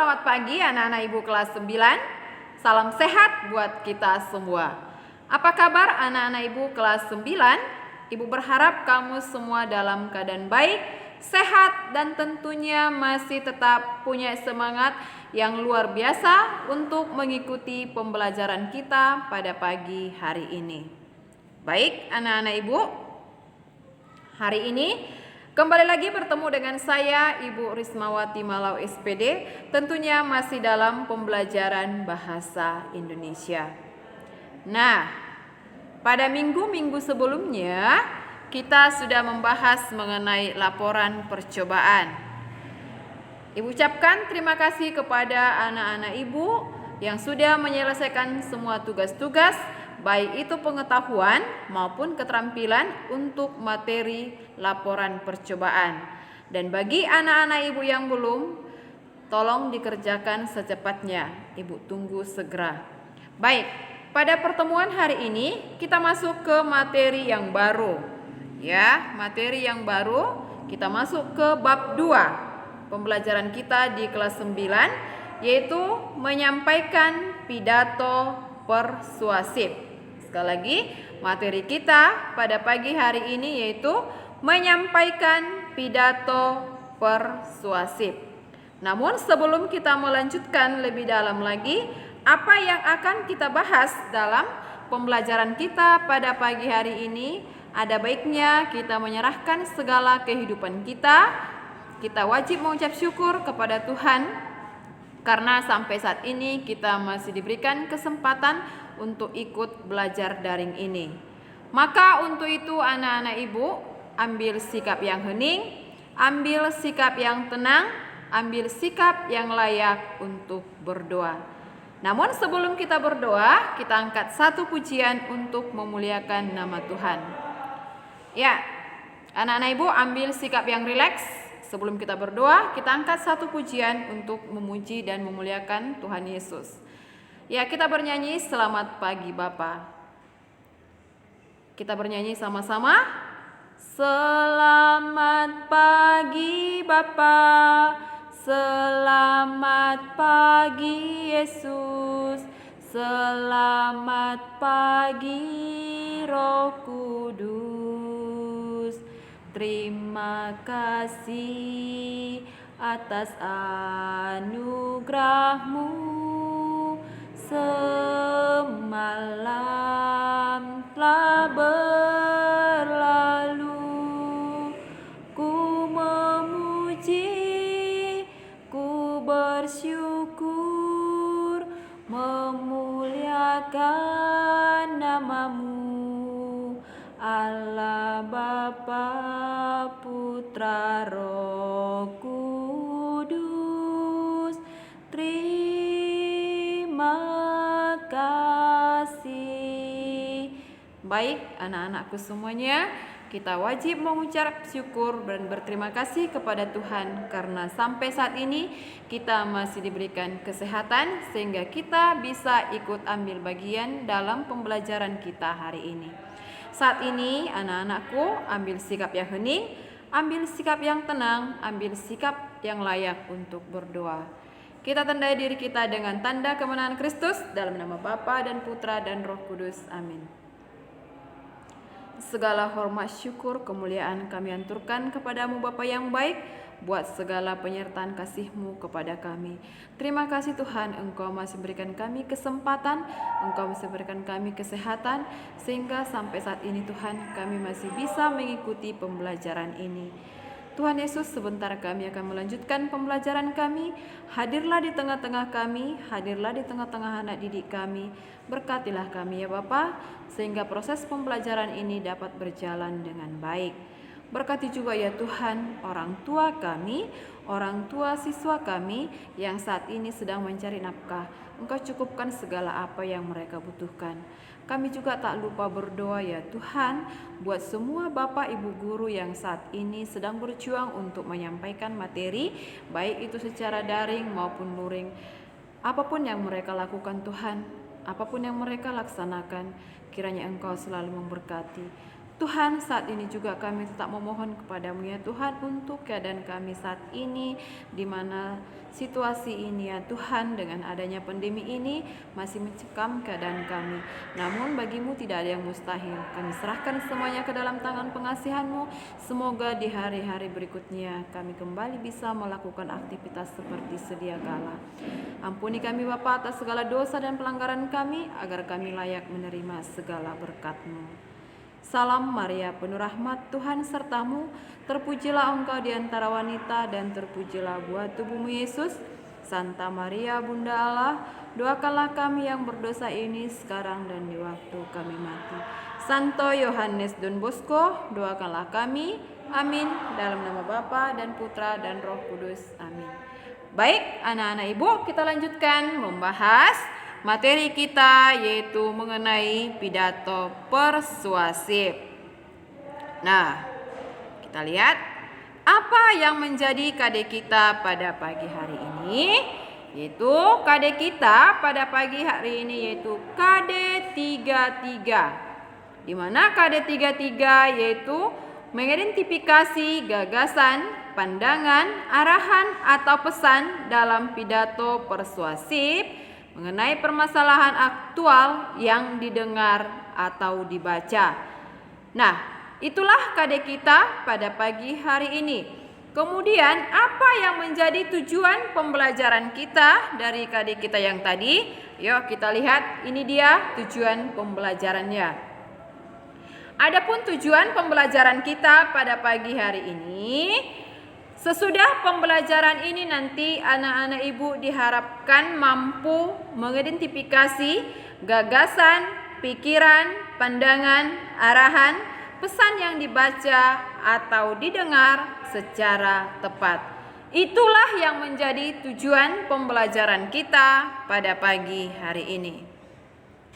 selamat pagi anak-anak Ibu kelas 9. Salam sehat buat kita semua. Apa kabar anak-anak Ibu kelas 9? Ibu berharap kamu semua dalam keadaan baik, sehat, dan tentunya masih tetap punya semangat yang luar biasa untuk mengikuti pembelajaran kita pada pagi hari ini. Baik anak-anak Ibu, hari ini kembali lagi bertemu dengan saya, Ibu Rismawati Malau SPD, tentunya masih dalam pembelajaran bahasa Indonesia. Nah, pada minggu-minggu sebelumnya, kita sudah membahas mengenai laporan percobaan. Ibu ucapkan terima kasih kepada anak-anak Ibu yang sudah menyelesaikan semua tugas-tugas, baik itu pengetahuan maupun keterampilan untuk materi laporan percobaan. Dan bagi anak-anak Ibu yang belum, tolong dikerjakan secepatnya. Ibu tunggu segera. Baik, pada pertemuan hari ini kita masuk ke materi yang baru. Ya, materi yang baru, kita masuk ke bab 2. Pembelajaran kita di kelas 9 yaitu menyampaikan pidato persuasif. Sekali lagi, materi kita pada pagi hari ini yaitu menyampaikan pidato persuasif. Namun sebelum kita melanjutkan lebih dalam lagi, apa yang akan kita bahas dalam pembelajaran kita pada pagi hari ini, ada baiknya kita menyerahkan segala kehidupan kita. Kita wajib mengucap syukur kepada Tuhan karena sampai saat ini kita masih diberikan kesempatan untuk ikut belajar daring ini. Maka untuk itu anak-anak Ibu, ambil sikap yang hening, ambil sikap yang tenang, ambil sikap yang layak untuk berdoa. Namun sebelum kita berdoa, kita angkat satu pujian untuk memuliakan nama Tuhan. Ya, anak-anak Ibu ambil sikap yang rileks. Sebelum kita berdoa, kita angkat satu pujian untuk memuji dan memuliakan Tuhan Yesus. Ya, kita bernyanyi Selamat Pagi Bapa. Kita bernyanyi sama-sama. Selamat pagi Bapa, selamat pagi Yesus, selamat pagi Roh Kudus. Terima kasih atas anugerah-Mu. Semalam telah berlalu, ku memuji, ku bersyukur, memuliakan nama-Mu, Allah Bapa, Putra, Roh Kudus. Terima kasih. Baik anak-anakku semuanya, kita wajib mengucap syukur dan berterima kasih kepada Tuhan karena sampai saat ini kita masih diberikan kesehatan sehingga kita bisa ikut ambil bagian dalam pembelajaran kita hari ini. Saat ini anak-anakku ambil sikap yang hening, ambil sikap yang tenang, ambil sikap yang layak untuk berdoa. Kita tandai diri kita dengan tanda kemenangan Kristus dalam nama Bapa dan Putra dan Roh Kudus. Amin. Segala hormat, syukur, kemuliaan kami aturkan kepadamu Bapa yang baik, buat segala penyertaan kasih-Mu kepada kami. Terima kasih Tuhan, Engkau masih berikan kami kesempatan, Engkau masih berikan kami kesehatan, sehingga sampai saat ini Tuhan kami masih bisa mengikuti pembelajaran ini. Tuhan Yesus, sebentar kami akan melanjutkan pembelajaran kami. Hadirlah di tengah-tengah kami, hadirlah di tengah-tengah anak didik kami. Berkatilah kami ya Bapa, sehingga proses pembelajaran ini dapat berjalan dengan baik. Berkati juga ya Tuhan orang tua kami, orang tua siswa kami yang saat ini sedang mencari nafkah. Engkau cukupkan segala apa yang mereka butuhkan. Kami juga tak lupa berdoa ya Tuhan buat semua Bapak Ibu guru yang saat ini sedang berjuang untuk menyampaikan materi, baik itu secara daring maupun luring. Apapun yang mereka lakukan Tuhan, apapun yang mereka laksanakan, kiranya Engkau selalu memberkati. Tuhan, saat ini juga kami tetap memohon kepadamu ya Tuhan, untuk keadaan kami saat ini, di mana situasi ini ya Tuhan, dengan adanya pandemi ini masih mencekam keadaan kami. Namun bagimu tidak ada yang mustahil. Kami serahkan semuanya ke dalam tangan pengasihan-Mu. Semoga di hari-hari berikutnya kami kembali bisa melakukan aktivitas seperti sedia kala. Ampuni kami Bapa atas segala dosa dan pelanggaran kami, agar kami layak menerima segala berkat-Mu. Salam Maria, penuh rahmat, Tuhan sertamu, terpujilah engkau di antara wanita dan terpujilah buah tubuhmu Yesus. Santa Maria Bunda Allah, doakanlah kami yang berdosa ini sekarang dan di waktu kami mati. Santo Yohanes Don Bosco, doakanlah kami. Amin. Dalam nama Bapa dan Putra dan Roh Kudus. Amin. Baik, anak-anak Ibu, kita lanjutkan membahas materi kita, yaitu mengenai pidato persuasif. Nah, kita lihat apa yang menjadi KD kita pada pagi hari ini. Yaitu KD kita pada pagi hari ini yaitu KD 33. Di mana KD 33 yaitu mengidentifikasi gagasan, pandangan, arahan atau pesan dalam pidato persuasif mengenai permasalahan aktual yang didengar atau dibaca. Nah, itulah KD kita pada pagi hari ini. Kemudian, apa yang menjadi tujuan pembelajaran kita dari KD kita yang tadi? Yuk kita lihat, ini dia tujuan pembelajarannya. Adapun tujuan pembelajaran kita pada pagi hari ini, sesudah pembelajaran ini nanti anak-anak Ibu diharapkan mampu mengidentifikasi gagasan, pikiran, pandangan, arahan, pesan yang dibaca atau didengar secara tepat. Itulah yang menjadi tujuan pembelajaran kita pada pagi hari ini.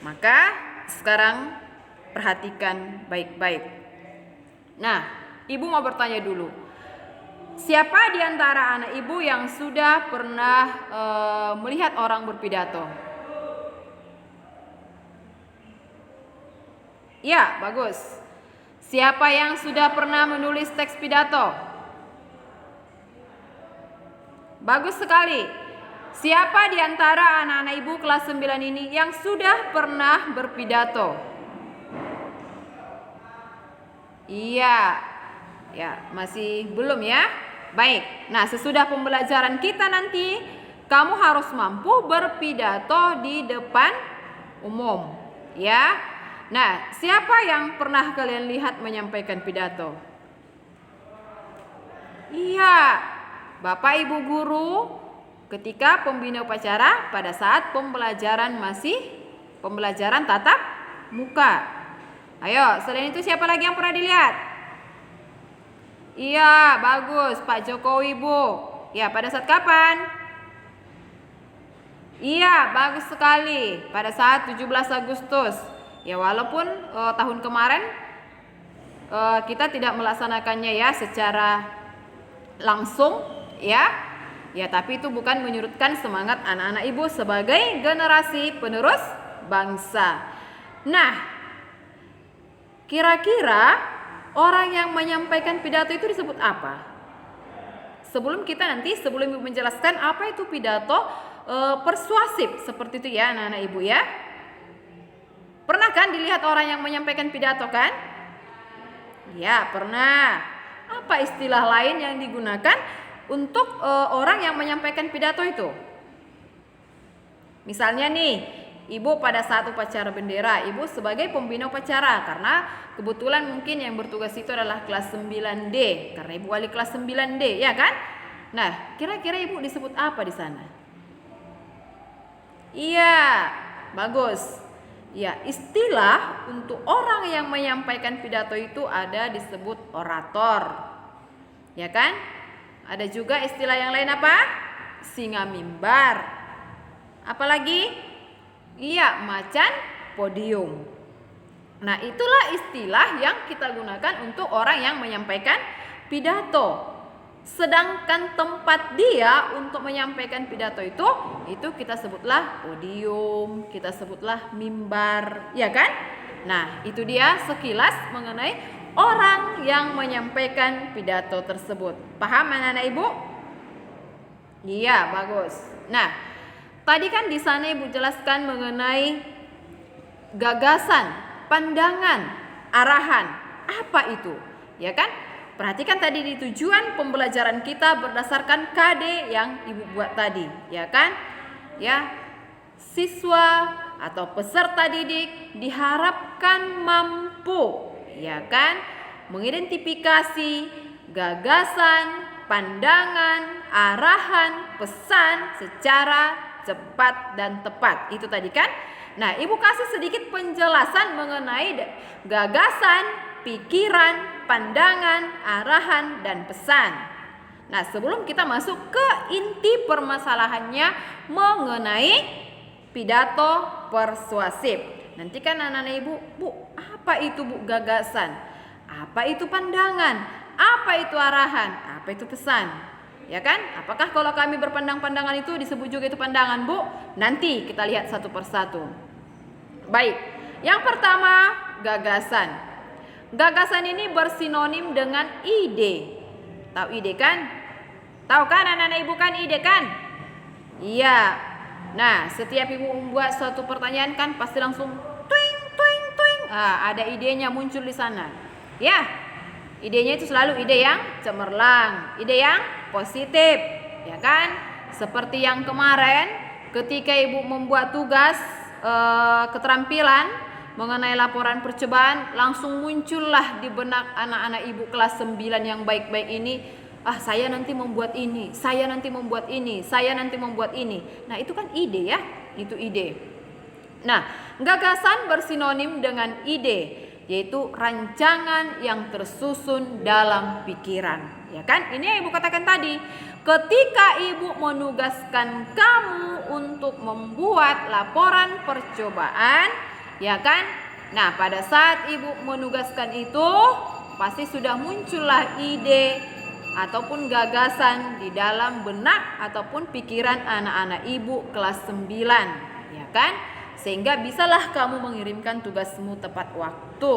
Maka sekarang perhatikan baik-baik. Nah, Ibu mau bertanya dulu. Siapa di antara anak Ibu yang sudah pernah melihat orang berpidato? Ya, bagus. Siapa yang sudah pernah menulis teks pidato? Bagus sekali. Siapa di antara anak-anak Ibu kelas 9 ini yang sudah pernah berpidato? Iya. Ya, masih belum ya? Baik. Nah, sesudah pembelajaran kita nanti, kamu harus mampu berpidato di depan umum, ya. Nah, siapa yang pernah kalian lihat menyampaikan pidato? Iya, Bapak Ibu guru ketika pembina upacara pada saat pembelajaran tatap muka. Ayo, selain itu siapa lagi yang pernah dilihat? Iya, bagus, Pak Jokowi, Bu. Ya, pada saat kapan? Iya, bagus sekali. Pada saat 17 Agustus. Ya, walaupun tahun kemarin kita tidak melaksanakannya ya secara langsung, ya. Ya, tapi itu bukan menyurutkan semangat anak-anak Ibu sebagai generasi penerus bangsa. Nah, kira-kira orang yang menyampaikan pidato itu disebut apa? Sebelum Ibu menjelaskan apa itu pidato persuasif seperti itu ya anak-anak Ibu ya. Pernah kan dilihat orang yang menyampaikan pidato kan? Ya, pernah. Apa istilah lain yang digunakan untuk orang yang menyampaikan pidato itu? Misalnya nih, Ibu pada saat upacara bendera, Ibu sebagai pembina upacara karena kebetulan mungkin yang bertugas itu adalah kelas 9D karena Ibu wali kelas 9D, ya kan? Nah, kira-kira Ibu disebut apa di sana? Iya, bagus. Ya, istilah untuk orang yang menyampaikan pidato itu ada disebut orator. Ya kan? Ada juga istilah yang lain apa? Singa mimbar. Apalagi? Iya, macan podium. Nah, itulah istilah yang kita gunakan untuk orang yang menyampaikan pidato. Sedangkan tempat dia untuk menyampaikan pidato itu kita sebutlah podium, kita sebutlah mimbar, ya kan? Nah, itu dia sekilas mengenai orang yang menyampaikan pidato tersebut. Paham anak-anak Ibu? Iya, bagus. Nah, tadi kan di sana Ibu jelaskan mengenai gagasan, pandangan, arahan. Apa itu? Ya kan? Perhatikan tadi di tujuan pembelajaran kita berdasarkan KD yang Ibu buat tadi, ya kan? Ya. Siswa atau peserta didik diharapkan mampu, ya kan? Mengidentifikasi gagasan, pandangan, arahan, pesan secara cepat dan tepat. Itu tadi kan? Nah, Ibu kasih sedikit penjelasan mengenai gagasan, pikiran, pandangan, arahan, dan pesan. Nah, sebelum kita masuk ke inti permasalahannya mengenai pidato persuasif. Nanti kan anak-anak Ibu, Bu, apa itu Bu gagasan? Apa itu pandangan? Apa itu arahan? Apa itu pesan? Ya kan? Apakah kalau kami berpandang-pandangan itu disebut juga itu pandangan, Bu? Nanti kita lihat satu persatu. Baik, yang pertama gagasan. Gagasan ini bersinonim dengan ide. Tahu ide kan? Tahu kan anak-anak Ibu kan ide kan? Iya. Nah, setiap Ibu membuat suatu pertanyaan kan pasti langsung twing twing twing. Ada idenya muncul di sana. Ya. Idenya itu selalu ide yang cemerlang, ide yang positif, ya kan? Seperti yang kemarin ketika Ibu membuat tugas keterampilan mengenai laporan percobaan, langsung muncullah di benak anak-anak Ibu kelas 9 yang baik-baik ini, saya nanti membuat ini, saya nanti membuat ini, saya nanti membuat ini. Nah, itu kan ide ya, itu ide. Nah, gagasan bersinonim dengan ide, yaitu rancangan yang tersusun dalam pikiran, ya kan? Ini yang Ibu katakan tadi. Ketika Ibu menugaskan kamu untuk membuat laporan percobaan, ya kan? Nah, pada saat Ibu menugaskan itu pasti sudah muncullah ide ataupun gagasan di dalam benak ataupun pikiran anak-anak Ibu kelas 9, ya kan? Sehingga bisalah kamu mengirimkan tugasmu tepat waktu.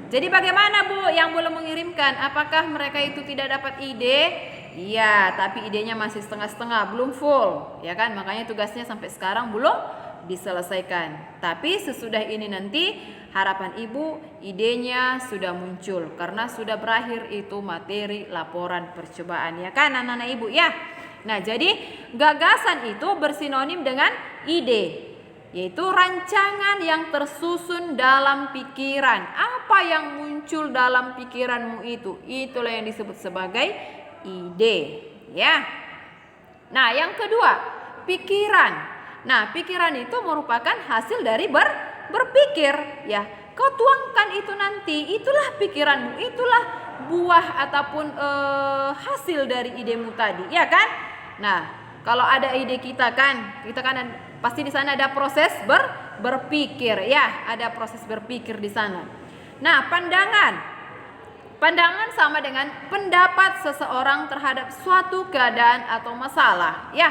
Jadi bagaimana Bu yang belum mengirimkan? Apakah mereka itu tidak dapat ide? Iya, tapi idenya masih setengah-setengah, belum full, ya kan? Makanya tugasnya sampai sekarang belum diselesaikan. Tapi sesudah ini nanti harapan Ibu idenya sudah muncul karena sudah berakhir itu materi laporan percobaan, ya kan anak-anak Ibu ya. Nah, jadi gagasan itu bersinonim dengan ide, yaitu rancangan yang tersusun dalam pikiran. Apa yang muncul dalam pikiranmu itu, itulah yang disebut sebagai ide, ya. Nah, yang kedua, pikiran. Nah, pikiran itu merupakan hasil dari berpikir, ya. Kau tuangkan itu nanti, itulah pikiranmu, itulah buah ataupun hasil dari idemu tadi, ya kan? Nah, kalau ada ide kita kan pasti di sana ada proses berpikir, ya, ada proses berpikir di sana. Nah, pandangan sama dengan pendapat seseorang terhadap suatu keadaan atau masalah, ya.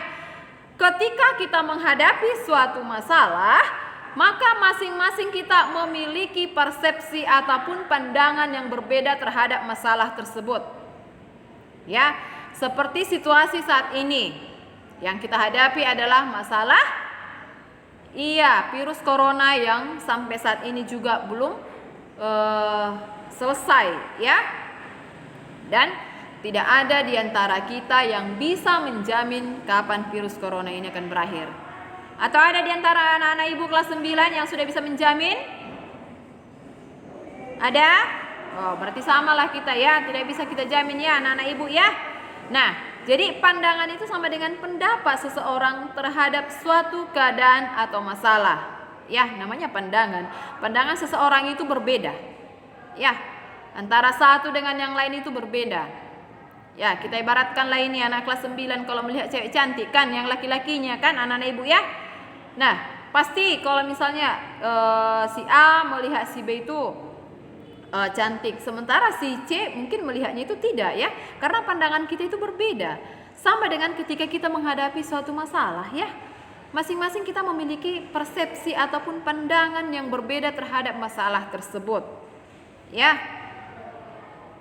Ketika kita menghadapi suatu masalah, maka masing-masing kita memiliki persepsi ataupun pandangan yang berbeda terhadap masalah tersebut. Ya, seperti situasi saat ini yang kita hadapi adalah masalah virus corona yang sampai saat ini juga belum selesai, ya. Dan tidak ada di antara kita yang bisa menjamin kapan virus corona ini akan berakhir. Atau ada di antara anak-anak Ibu kelas 9 yang sudah bisa menjamin? Ada? Oh, berarti samalah kita ya, tidak bisa kita jamin ya anak-anak Ibu ya. Nah, jadi pandangan itu sama dengan pendapat seseorang terhadap suatu keadaan atau masalah. Ya, namanya pandangan. Pandangan seseorang itu berbeda. Ya, antara satu dengan yang lain itu berbeda. Ya, kita ibaratkan lah ini anak kelas 9 kalau melihat cewek cantik kan, yang laki-lakinya kan anak-anak Ibu ya. Nah, pasti kalau misalnya si A melihat si B itu cantik, sementara si C mungkin melihatnya itu tidak, ya. Karena pandangan kita itu berbeda. Sama dengan ketika kita menghadapi suatu masalah, ya. Masing-masing kita memiliki persepsi ataupun pandangan yang berbeda terhadap masalah tersebut. Ya.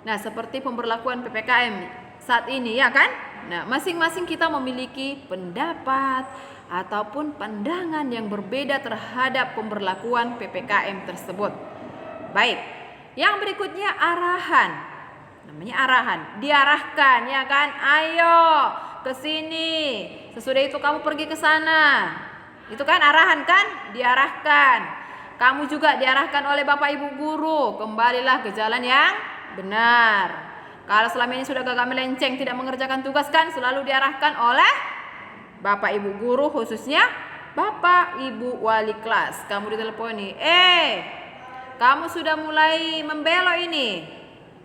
Nah, seperti pemberlakuan PPKM saat ini, ya kan? Nah, masing-masing kita memiliki pendapat ataupun pandangan yang berbeda terhadap pemberlakuan PPKM tersebut. Baik, yang berikutnya arahan. Namanya arahan, diarahkan, ya kan? Ayo ke sini. Sesudah itu kamu pergi ke sana. Itu kan arahan kan? Diarahkan. Kamu juga diarahkan oleh Bapak Ibu guru, kembalilah ke jalan yang benar. Kalau selama ini sudah gagal melenceng, tidak mengerjakan tugas kan, selalu diarahkan oleh Bapak Ibu guru, khususnya Bapak Ibu wali kelas. Kamu diteleponi, kamu sudah mulai membelok ini.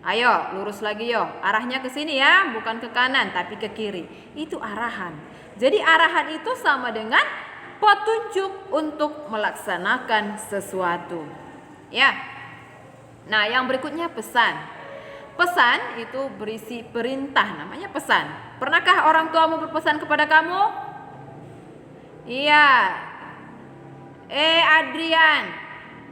Ayo lurus lagi yo, arahnya ke sini ya, bukan ke kanan tapi ke kiri. Itu arahan. Jadi arahan itu sama dengan petunjuk untuk melaksanakan sesuatu. Ya. Nah, yang berikutnya pesan. Pesan itu berisi perintah, namanya pesan. Pernahkah orang tuamu berpesan kepada kamu? Iya. Adrian,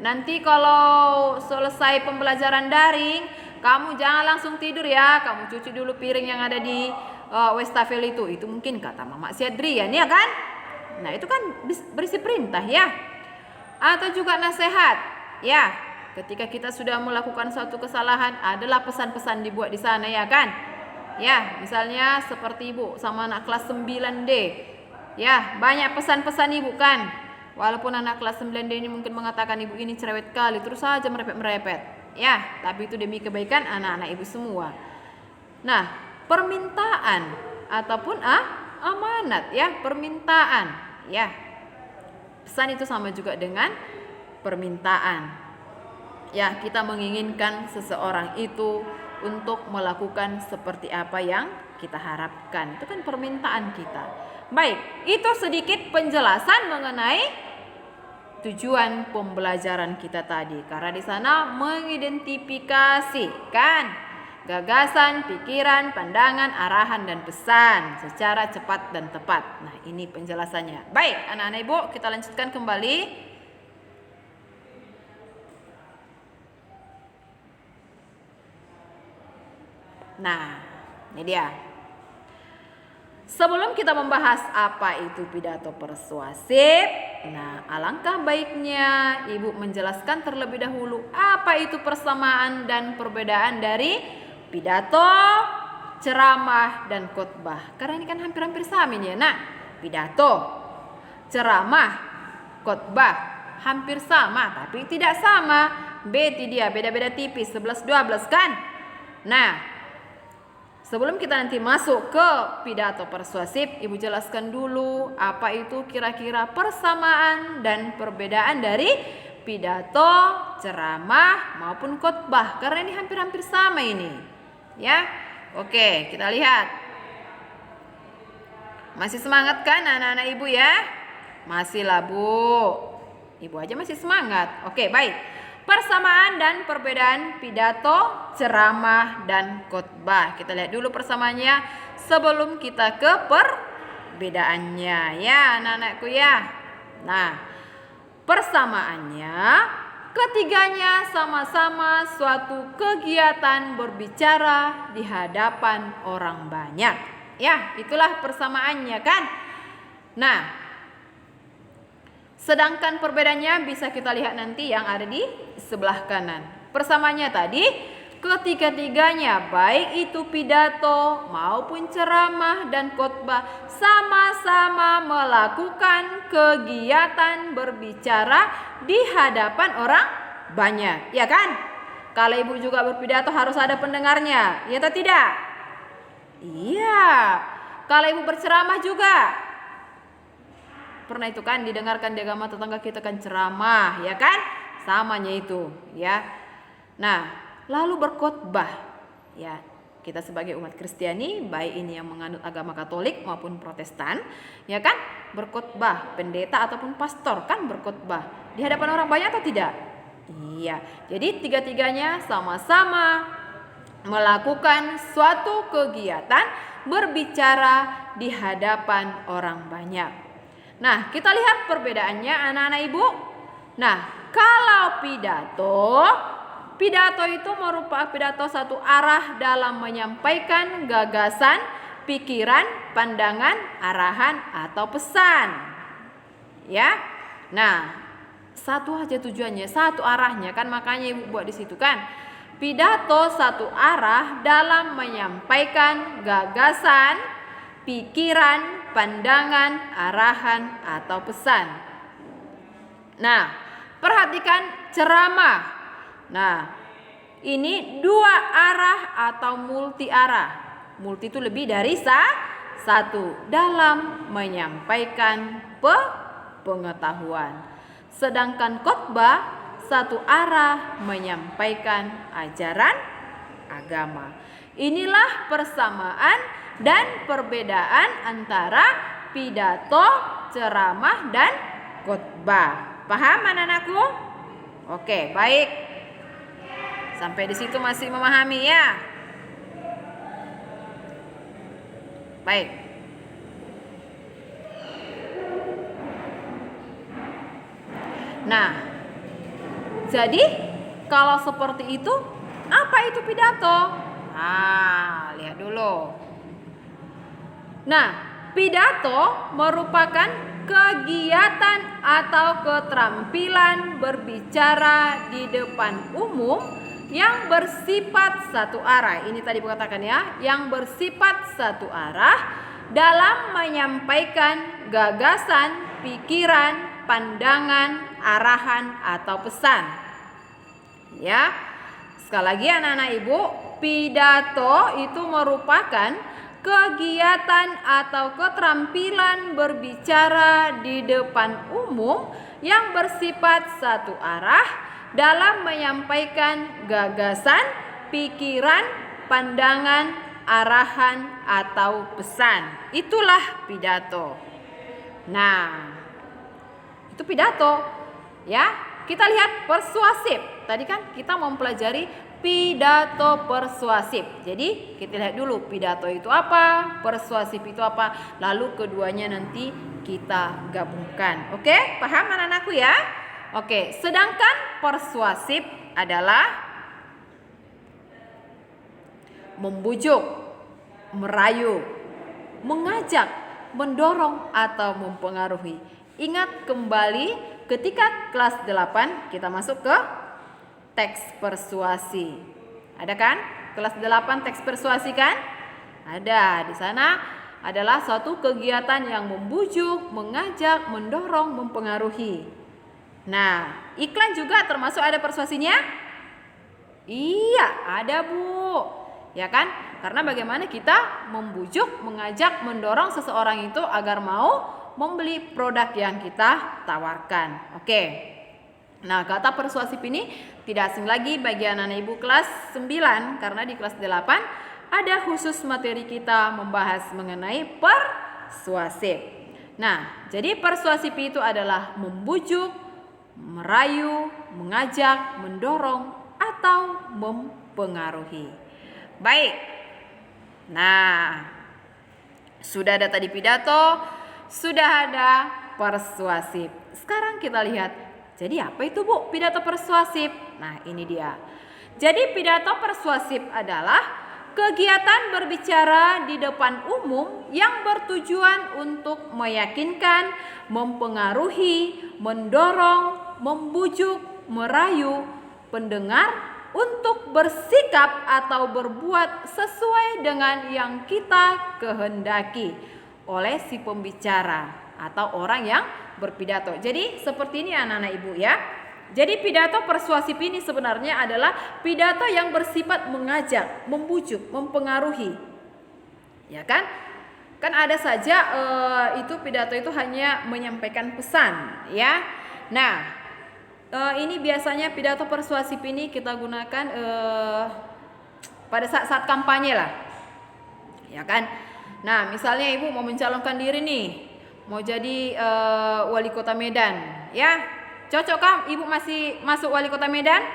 nanti kalau selesai pembelajaran daring, kamu jangan langsung tidur ya. Kamu cuci dulu piring yang ada di wastafel itu. Itu mungkin kata Mama si Adrian, ya kan? Nah, itu kan berisi perintah ya. Atau juga nasihat, ya. Ketika kita sudah melakukan suatu kesalahan, adalah pesan-pesan dibuat di sana, ya kan? Ya, misalnya seperti Ibu sama anak kelas 9D. Ya, banyak pesan-pesan Ibu kan? Walaupun anak kelas 9D ini mungkin mengatakan Ibu ini cerewet kali, terus saja merepet-merepet. Ya, tapi itu demi kebaikan anak-anak Ibu semua. Nah, permintaan ataupun amanat, ya, permintaan. Ya, pesan itu sama juga dengan permintaan. Ya, kita menginginkan seseorang itu untuk melakukan seperti apa yang kita harapkan. Itu kan permintaan kita. Baik, itu sedikit penjelasan mengenai tujuan pembelajaran kita tadi. Karena di sana mengidentifikasikan gagasan, pikiran, pandangan, arahan, dan pesan secara cepat dan tepat. Nah, ini penjelasannya. Baik, anak-anak Ibu, kita lanjutkan kembali. Nah, ini dia. Sebelum kita membahas apa itu pidato persuasif, nah alangkah baiknya Ibu menjelaskan terlebih dahulu apa itu persamaan dan perbedaan dari pidato, ceramah, dan khotbah. Karena ini kan hampir-hampir sama ya. Nah, pidato, ceramah, khotbah hampir sama, tapi tidak sama. Beda dia, beda-beda tipis, 11-12 kan? Nah, sebelum kita nanti masuk ke pidato persuasif, Ibu jelaskan dulu apa itu kira-kira persamaan dan perbedaan dari pidato, ceramah maupun khotbah. Karena ini hampir-hampir sama ini. Ya. Oke, kita lihat. Masih semangat kan anak-anak Ibu ya? Masih lah, Bu. Ibu aja masih semangat. Oke, baik. Persamaan dan perbedaan pidato, ceramah, dan khotbah. Kita lihat dulu persamaannya sebelum kita ke perbedaannya. Ya, anak-anakku ya. Nah, persamaannya, ketiganya sama-sama suatu kegiatan berbicara di hadapan orang banyak. Ya, itulah persamaannya kan. Nah, sedangkan perbedaannya bisa kita lihat nanti yang ada di sebelah kanan. Persamaannya tadi, ketiga-tiganya baik itu pidato maupun ceramah dan khotbah sama-sama melakukan kegiatan berbicara di hadapan orang banyak, ya kan? Kalau Ibu juga berpidato harus ada pendengarnya, ya atau tidak? Iya. Kalau Ibu berceramah juga pernah itu kan didengarkan di agama tetangga kita kan ceramah, ya kan? Samanya itu, ya. Nah, lalu berkhotbah, ya. Kita sebagai umat Kristiani, baik ini yang menganut agama Katolik maupun Protestan, ya kan? Berkhotbah, pendeta ataupun pastor kan berkhotbah di hadapan orang banyak atau tidak? Iya. Jadi tiga-tiganya sama-sama melakukan suatu kegiatan berbicara di hadapan orang banyak. Nah, kita lihat perbedaannya anak-anak Ibu. Nah, kalau pidato itu merupakan pidato satu arah dalam menyampaikan gagasan, pikiran, pandangan, arahan atau pesan. Ya. Nah, satu aja tujuannya, satu arahnya kan, makanya Ibu buat di situ kan. Pidato satu arah dalam menyampaikan gagasan, pikiran, pandangan, arahan atau pesan. Nah, perhatikan ceramah. Nah, ini dua arah atau multi arah. Multi itu lebih dari satu dalam menyampaikan pengetahuan. Sedangkan khotbah satu arah menyampaikan ajaran agama. Inilah persamaan dan perbedaan antara pidato, ceramah, dan khotbah. Paham anak-anakku? Oke, baik. Sampai di situ masih memahami ya? Baik. Nah, jadi kalau seperti itu, apa itu pidato? Nah, lihat dulu. Nah, pidato merupakan kegiatan atau keterampilan berbicara di depan umum yang bersifat satu arah. Ini tadi katakan ya, yang bersifat satu arah dalam menyampaikan gagasan, pikiran, pandangan, arahan atau pesan. Ya. Sekali lagi anak-anak Ibu, pidato itu merupakan kegiatan atau keterampilan berbicara di depan umum yang bersifat satu arah dalam menyampaikan gagasan, pikiran, pandangan, arahan atau pesan. Itulah pidato. Nah, itu pidato. Ya, kita lihat persuasif. Tadi kan kita mempelajari pidato persuasif. Jadi kita lihat dulu pidato itu apa, persuasif itu apa, lalu keduanya nanti kita gabungkan. Oke, paham anak-anakku ya? Oke, sedangkan persuasif adalah membujuk, merayu, mengajak, mendorong atau mempengaruhi. Ingat kembali ketika kelas 8 kita masuk ke teks persuasi. Ada kan? Kelas 8 teks persuasi kan? Ada. Di sana adalah suatu kegiatan yang membujuk, mengajak, mendorong, mempengaruhi. Nah, iklan juga termasuk ada persuasinya? Iya, ada Bu. Ya kan? Karena bagaimana kita membujuk, mengajak, mendorong seseorang itu agar mau membeli produk yang kita tawarkan. Oke. Nah, kata persuasif ini tidak asing lagi bagi anak-anak Ibu kelas 9 karena di kelas 8 ada khusus materi kita membahas mengenai persuasif. Nah, jadi persuasif itu adalah membujuk, merayu, mengajak, mendorong atau mempengaruhi. Baik. Nah, sudah ada tadi pidato, sudah ada persuasif. Sekarang kita lihat, jadi apa itu Bu pidato persuasif? Nah, ini dia. Jadi pidato persuasif adalah kegiatan berbicara di depan umum yang bertujuan untuk meyakinkan, mempengaruhi, mendorong, membujuk, merayu pendengar untuk bersikap atau berbuat sesuai dengan yang kita kehendaki oleh si pembicara atau orang yang berpidato. Jadi seperti ini anak-anak Ibu ya. Jadi pidato persuasif ini sebenarnya adalah pidato yang bersifat mengajak, membujuk, mempengaruhi. Ya kan? Kan ada saja itu pidato itu hanya menyampaikan pesan, ya. Nah, ini biasanya pidato persuasif ini kita gunakan pada saat-saat kampanye lah. Ya kan? Nah, misalnya Ibu mau mencalonkan diri nih, mau jadi wali kota Medan, ya. Cocok kan Ibu masih masuk wali kota Medan?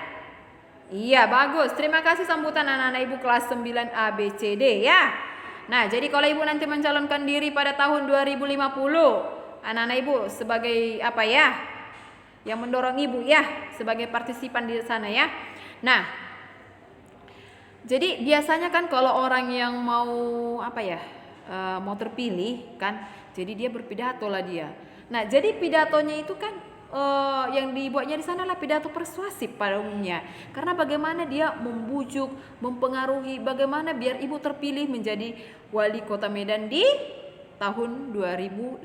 Iya, bagus. Terima kasih sambutan anak-anak Ibu kelas 9 A, B, C, D ya. Nah, jadi kalau Ibu nanti mencalonkan diri pada tahun 2050, anak-anak ibu sebagai apa ya, yang mendorong ibu ya, sebagai partisipan di sana ya. Nah, jadi biasanya kan kalau orang yang mau apa ya, mau terpilih kan, jadi dia berpidato lah dia. Nah, jadi pidatonya itu kan yang dibuatnya di sana adalah pidato persuasif pada umumnya. Karena bagaimana dia membujuk, mempengaruhi, bagaimana biar ibu terpilih menjadi wali kota Medan di tahun 2050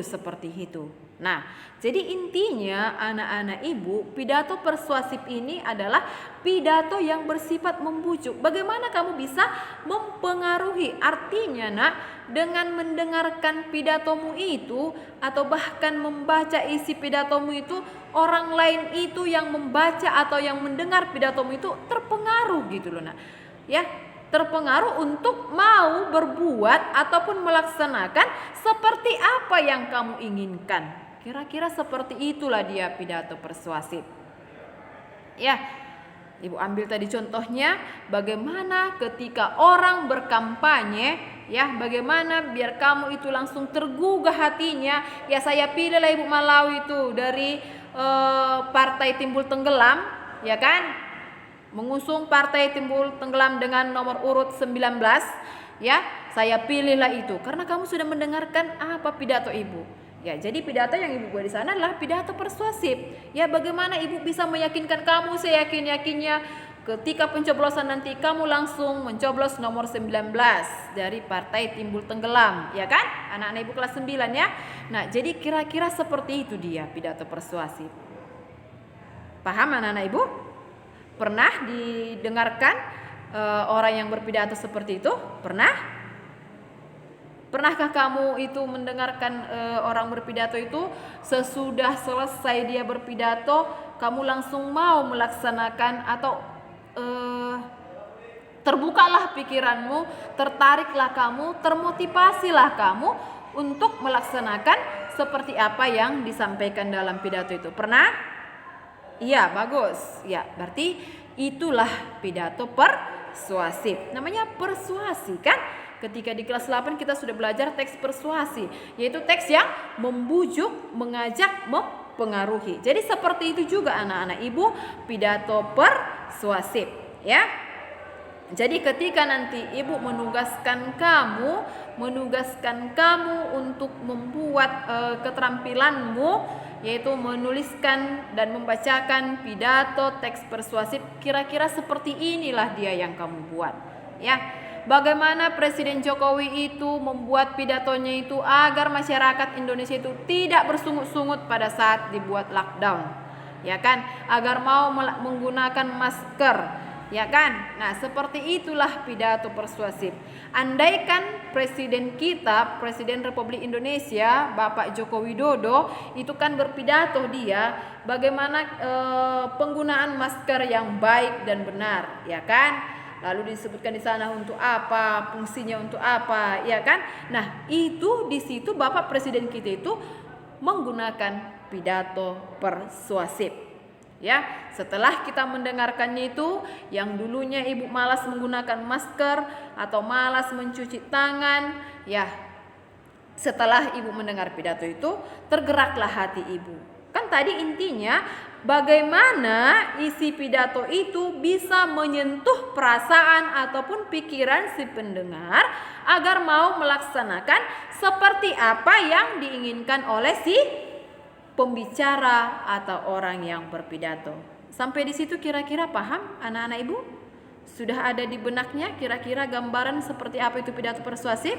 seperti itu. Nah, jadi intinya anak-anak ibu, pidato persuasif ini adalah pidato yang bersifat membujuk. Bagaimana kamu bisa mempengaruhi? Artinya nak, dengan mendengarkan pidatomu itu atau bahkan membaca isi pidatomu itu, orang lain itu yang membaca atau yang mendengar pidatomu itu terpengaruh gitu loh nak. Ya, terpengaruh untuk mau berbuat ataupun melaksanakan seperti apa yang kamu inginkan. Kira-kira seperti itulah dia pidato persuasif. Ya, ibu ambil tadi contohnya bagaimana ketika orang berkampanye, ya, bagaimana biar kamu itu langsung tergugah hatinya. Ya, saya pilihlah Ibu Malau itu dari Partai Timbul Tenggelam, ya kan? Mengusung Partai Timbul Tenggelam dengan nomor urut 19, ya, saya pilihlah itu karena kamu sudah mendengarkan apa pidato ibu. Ya, jadi pidato yang ibu buat di sana adalah pidato persuasif. Ya, bagaimana ibu bisa meyakinkan kamu seyakin-yakinnya ketika pencoblosan nanti kamu langsung mencoblos nomor 19 dari Partai Timbul Tenggelam, ya kan? Anak-anak ibu kelas 9 ya. Nah, jadi kira-kira seperti itu dia pidato persuasif. Paham anak-anak ibu? Pernah didengarkan orang yang berpidato seperti itu? Pernah? Pernahkah kamu itu mendengarkan orang berpidato itu sesudah selesai dia berpidato, kamu langsung mau melaksanakan atau terbukalah pikiranmu, tertariklah kamu, termotivasilah kamu untuk melaksanakan seperti apa yang disampaikan dalam pidato itu? Pernah? Iya, bagus. Ya, berarti itulah pidato persuasif. Namanya persuasi kan? Ketika di kelas 8 kita sudah belajar teks persuasi, yaitu teks yang membujuk, mengajak, mempengaruhi. Jadi seperti itu juga anak-anak ibu pidato persuasif, ya. Jadi ketika nanti ibu menugaskan kamu untuk membuat keterampilanmu, yaitu menuliskan dan membacakan pidato teks persuasif, kira-kira seperti inilah dia yang kamu buat, ya. Bagaimana Presiden Jokowi itu membuat pidatonya itu agar masyarakat Indonesia itu tidak bersungut-sungut pada saat dibuat lockdown, ya kan? Agar mau menggunakan masker, ya kan? Nah, seperti itulah pidato persuasif. Andaikan presiden kita, Presiden Republik Indonesia, Bapak Joko Widodo, itu kan berpidato dia bagaimana penggunaan masker yang baik dan benar, ya kan? Lalu disebutkan di sana untuk apa, fungsinya untuk apa, ya kan? Nah, itu di situ Bapak Presiden kita itu menggunakan pidato persuasif. Ya, setelah kita mendengarkannya itu, yang dulunya ibu malas menggunakan masker atau malas mencuci tangan, ya, setelah ibu mendengar pidato itu, tergeraklah hati ibu. Kan tadi intinya bagaimana isi pidato itu bisa menyentuh perasaan ataupun pikiran si pendengar agar mau melaksanakan seperti apa yang diinginkan oleh si pembicara atau orang yang berpidato. Sampai di situ kira-kira paham anak-anak ibu? Sudah ada di benaknya kira-kira gambaran seperti apa itu pidato persuasif?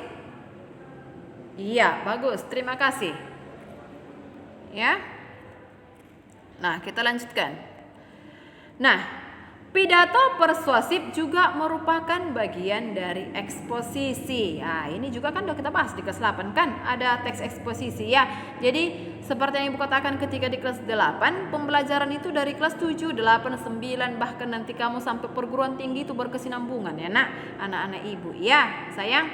Iya, bagus. Terima kasih. Ya. Nah, kita lanjutkan. Nah, pidato persuasif juga merupakan bagian dari eksposisi. Nah, ini juga kan udah kita bahas di kelas 8 kan, ada teks eksposisi ya. Jadi, seperti yang Ibu katakan ketika di kelas 8, pembelajaran itu dari kelas 7, 8, 9, bahkan nanti kamu sampai perguruan tinggi itu berkesinambungan ya, Nak, anak-anak Ibu. Ya, sayang.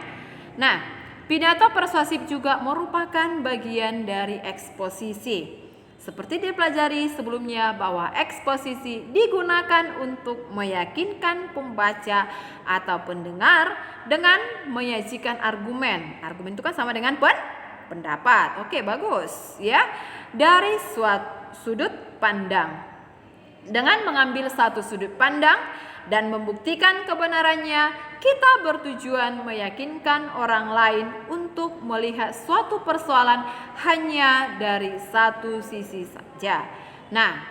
Nah, pidato persuasif juga merupakan bagian dari eksposisi. Seperti dipelajari sebelumnya bahwa eksposisi digunakan untuk meyakinkan pembaca atau pendengar dengan menyajikan argumen. Argumen itu kan sama dengan pendapat. Oke, bagus ya. Dari suatu sudut pandang. Dengan mengambil satu sudut pandang dan membuktikan kebenarannya, kita bertujuan meyakinkan orang lain untuk melihat suatu persoalan hanya dari satu sisi saja. Nah,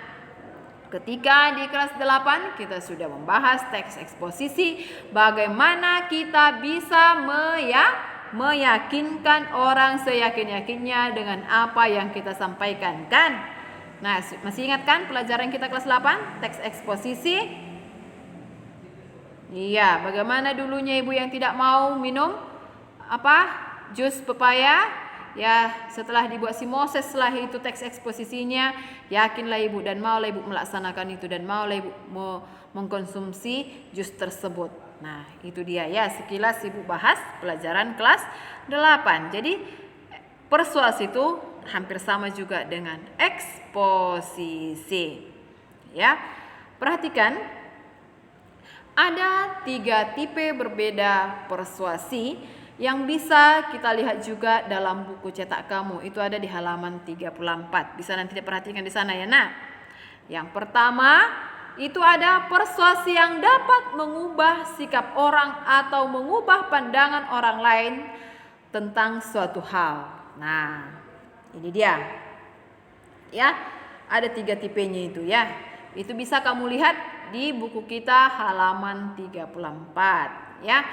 ketika di kelas 8 kita sudah membahas teks eksposisi, bagaimana kita bisa meyakinkan orang seyakin-yakinnya dengan apa yang kita sampaikan, kan? Nah, masih ingat kan pelajaran kita kelas 8, teks eksposisi? Iya, bagaimana dulunya ibu yang tidak mau minum jus pepaya? Ya, setelah dibuat simoses setelah itu teks eksposisinya, yakinlah ibu dan maulah ibu melaksanakan itu dan maulah ibu mengkonsumsi jus tersebut. Nah, itu dia ya, sekilas ibu bahas pelajaran kelas 8. Jadi persuasi itu hampir sama juga dengan eksposisi. Ya, perhatikan ada 3 tipe berbeda persuasi yang bisa kita lihat juga dalam buku cetak kamu. Itu ada di halaman 34. Bisa nanti diperhatikan di sana ya. Nah, yang pertama itu ada persuasi yang dapat mengubah sikap orang atau mengubah pandangan orang lain tentang suatu hal. Nah, ini dia. Ya, ada 3 tipenya itu ya. Itu bisa kamu lihat di buku kita halaman 34 ya.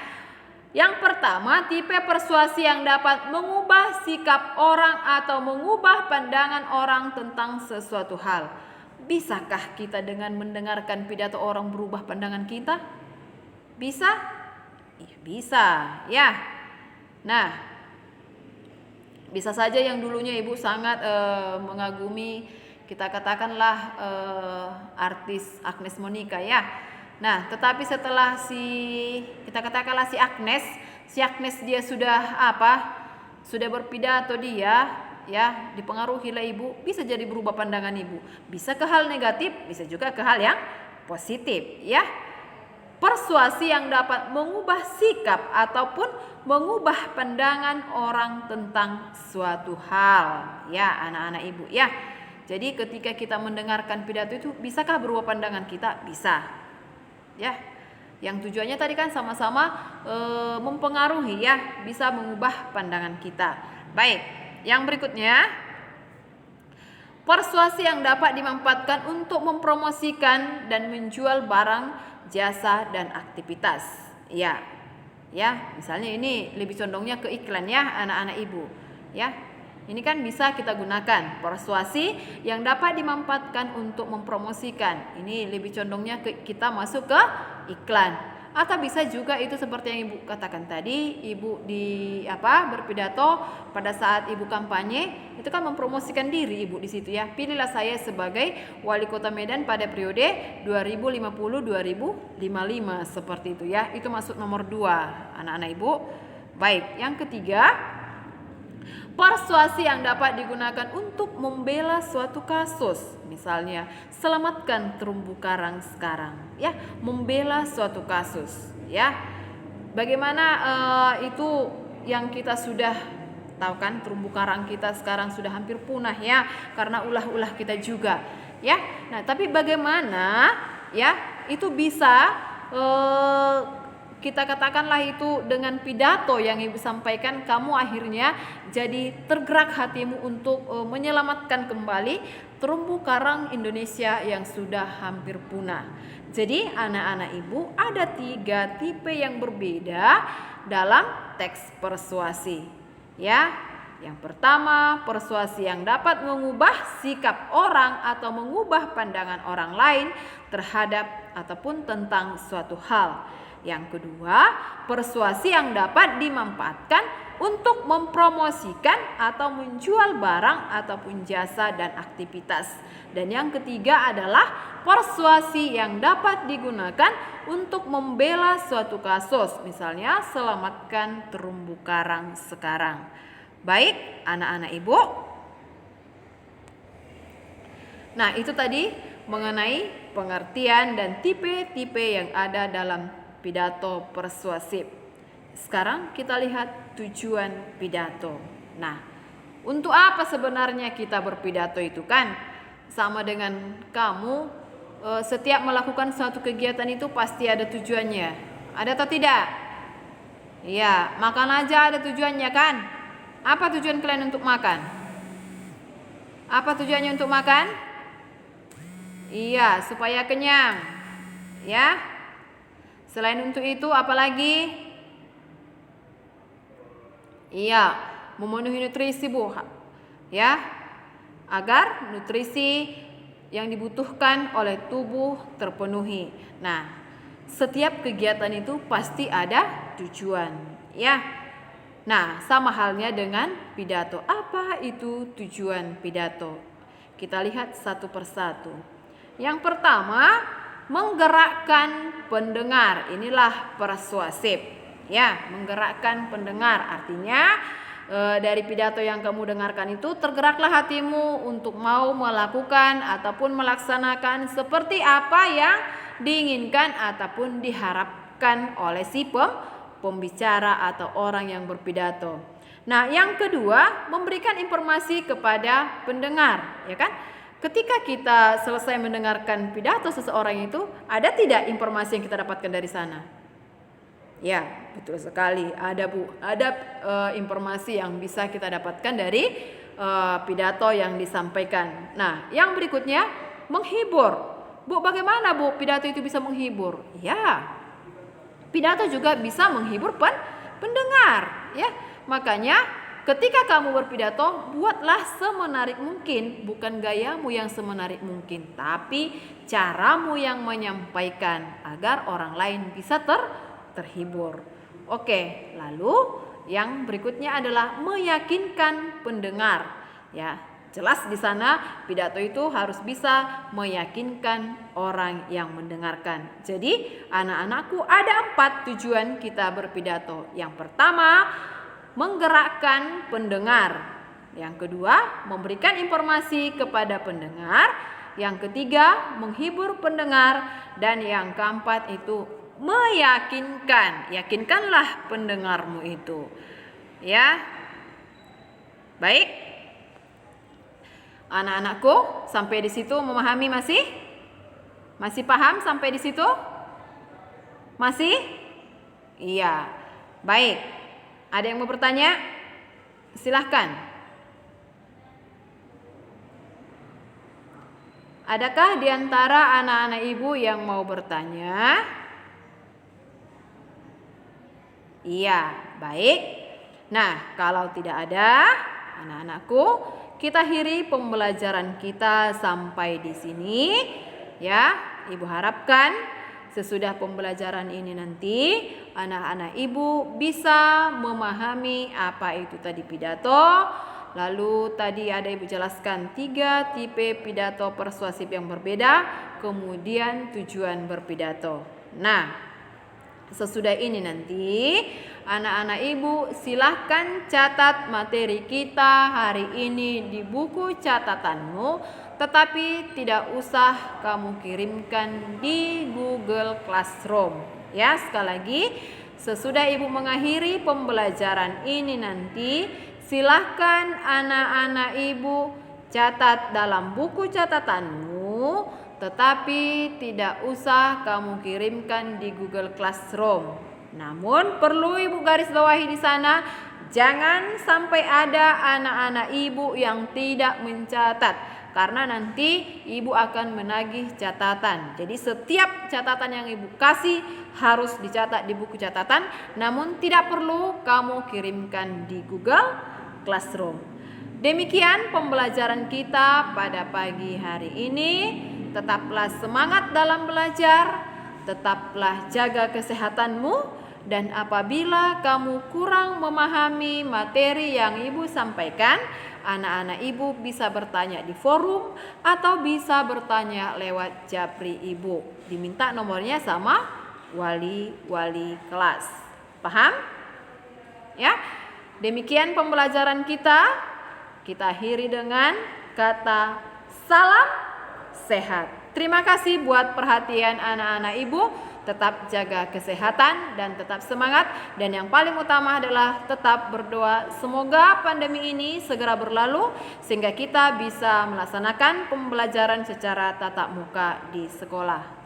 Yang pertama, tipe persuasi yang dapat mengubah sikap orang atau mengubah pandangan orang tentang sesuatu hal. Bisakah kita dengan mendengarkan pidato orang berubah pandangan kita? Bisa? Iya, bisa ya. Nah, bisa saja yang dulunya ibu sangat mengagumi, kita katakanlah artis Agnes Monica ya. Nah, tetapi setelah kita katakanlah si Agnes dia sudah berpidato dia ya, dipengaruhilah ibu, bisa jadi berubah pandangan ibu. Bisa ke hal negatif, bisa juga ke hal yang positif ya. Persuasi yang dapat mengubah sikap ataupun mengubah pandangan orang tentang suatu hal ya, anak-anak ibu ya. Jadi ketika kita mendengarkan pidato itu, bisakah berubah pandangan kita? Bisa ya. Yang tujuannya tadi kan sama-sama mempengaruhi ya, bisa mengubah pandangan kita. Baik, yang berikutnya, persuasi yang dapat dimanfaatkan untuk mempromosikan dan menjual barang, jasa dan aktivitas. Ya. Ya, misalnya ini lebih condongnya ke iklan ya, anak-anak ibu. Ya. Ini kan bisa kita gunakan persuasi yang dapat dimanfaatkan untuk mempromosikan. Ini lebih condongnya kita masuk ke iklan. Atau bisa juga itu seperti yang ibu katakan tadi, ibu berpidato pada saat ibu kampanye, itu kan mempromosikan diri ibu di situ ya. Pilihlah saya sebagai wali kota Medan pada periode 2050-2055 seperti itu ya. Itu masuk nomor 2, anak-anak ibu. Baik, yang ketiga, persuasi yang dapat digunakan untuk membela suatu kasus. Misalnya, selamatkan terumbu karang sekarang, ya, membela suatu kasus, ya. Bagaimana itu yang kita sudah tahu kan, terumbu karang kita sekarang sudah hampir punah ya, karena ulah-ulah kita juga, ya. Nah, tapi bagaimana ya itu bisa kita katakanlah itu dengan pidato yang ibu sampaikan, kamu akhirnya jadi tergerak hatimu untuk menyelamatkan kembali terumbu karang Indonesia yang sudah hampir punah. Jadi anak-anak ibu, ada 3 tipe yang berbeda dalam teks persuasi. Ya, yang pertama, persuasi yang dapat mengubah sikap orang atau mengubah pandangan orang lain terhadap ataupun tentang suatu hal. Yang kedua, persuasi yang dapat dimanfaatkan untuk mempromosikan atau menjual barang ataupun jasa dan aktivitas. Dan yang ketiga adalah persuasi yang dapat digunakan untuk membela suatu kasus, misalnya selamatkan terumbu karang sekarang. Baik, anak-anak ibu. Nah, itu tadi mengenai pengertian dan tipe-tipe yang ada dalam pidato persuasif. Sekarang kita lihat tujuan pidato. Nah, Untuk apa sebenarnya kita berpidato itu kan? Sama dengan kamu setiap melakukan suatu kegiatan itu pasti ada tujuannya. Ada atau tidak? Iya, makan aja ada tujuannya kan? Apa tujuan kalian untuk makan? Apa tujuannya untuk makan? Iya, supaya kenyang. Ya. Selain untuk itu apalagi? Iya, memenuhi nutrisi, Bu. Ya. Agar nutrisi yang dibutuhkan oleh tubuh terpenuhi. Nah, setiap kegiatan itu pasti ada tujuan, ya. Nah, sama halnya dengan pidato. Apa itu tujuan pidato? Kita lihat satu persatu. Yang pertama, menggerakkan pendengar. Inilah persuasif, ya, menggerakkan pendengar. Artinya dari pidato yang kamu dengarkan itu tergeraklah hatimu untuk mau melakukan ataupun melaksanakan seperti apa yang diinginkan ataupun diharapkan oleh si pembicara atau orang yang berpidato. Nah, yang kedua, memberikan informasi kepada pendengar, ya kan? Ketika kita selesai mendengarkan pidato seseorang itu, ada tidak informasi yang kita dapatkan dari sana? Ya, betul sekali. Ada, Bu. Ada informasi yang bisa kita dapatkan dari pidato yang disampaikan. Nah, yang berikutnya menghibur. Bu, bagaimana Bu pidato itu bisa menghibur? Ya, pidato juga bisa menghibur pendengar. Ya, makanya ketika kamu berpidato, buatlah semenarik mungkin. Bukan gayamu yang semenarik mungkin, tapi caramu yang menyampaikan agar orang lain bisa terhibur. Oke, lalu yang berikutnya adalah meyakinkan pendengar. Ya, jelas di sana pidato itu harus bisa meyakinkan orang yang mendengarkan. Jadi, anak-anakku, ada 4 tujuan kita berpidato. Yang pertama, menggerakkan pendengar. Yang kedua, memberikan informasi kepada pendengar. Yang ketiga, menghibur pendengar. Dan yang keempat itu meyakinkan. Yakinkanlah pendengarmu itu. Ya. Baik. Anak-anakku, sampai di situ memahami masih? Masih paham sampai di situ? Masih? Iya. Baik. Ada yang mau bertanya? Silahkan. Adakah di antara anak-anak ibu yang mau bertanya? Iya, baik. Nah, kalau tidak ada, anak-anakku, kita akhiri pembelajaran kita sampai di sini. Ya, Ibu harapkan sesudah pembelajaran ini nanti anak-anak ibu bisa memahami apa itu tadi pidato. Lalu tadi ada ibu jelaskan 3 tipe pidato persuasif yang berbeda, kemudian tujuan berpidato. Nah, sesudah ini nanti anak-anak ibu silahkan catat materi kita hari ini di buku catatanmu, tetapi tidak usah kamu kirimkan di Google Classroom. Ya, sekali lagi, sesudah ibu mengakhiri pembelajaran ini nanti, silahkan anak-anak ibu catat dalam buku catatanmu, tetapi tidak usah kamu kirimkan di Google Classroom. Namun perlu ibu garis bawahi di sana, jangan sampai ada anak-anak ibu yang tidak mencatat, karena nanti ibu akan menagih catatan. Jadi setiap catatan yang ibu kasih harus dicatat di buku catatan, namun tidak perlu kamu kirimkan di Google Classroom. Demikian pembelajaran kita pada pagi hari ini. Tetaplah semangat dalam belajar, tetaplah jaga kesehatanmu, dan apabila kamu kurang memahami materi yang ibu sampaikan, anak-anak ibu bisa bertanya di forum atau bisa bertanya lewat japri ibu. Diminta nomornya sama wali kelas. Paham? Ya. Demikian pembelajaran kita. Kita akhiri dengan kata salam sehat. Terima kasih buat perhatian anak-anak ibu. tetap jaga kesehatan dan tetap semangat, dan yang paling utama adalah tetap berdoa semoga pandemi ini segera berlalu sehingga kita bisa melaksanakan pembelajaran secara tatap muka di sekolah.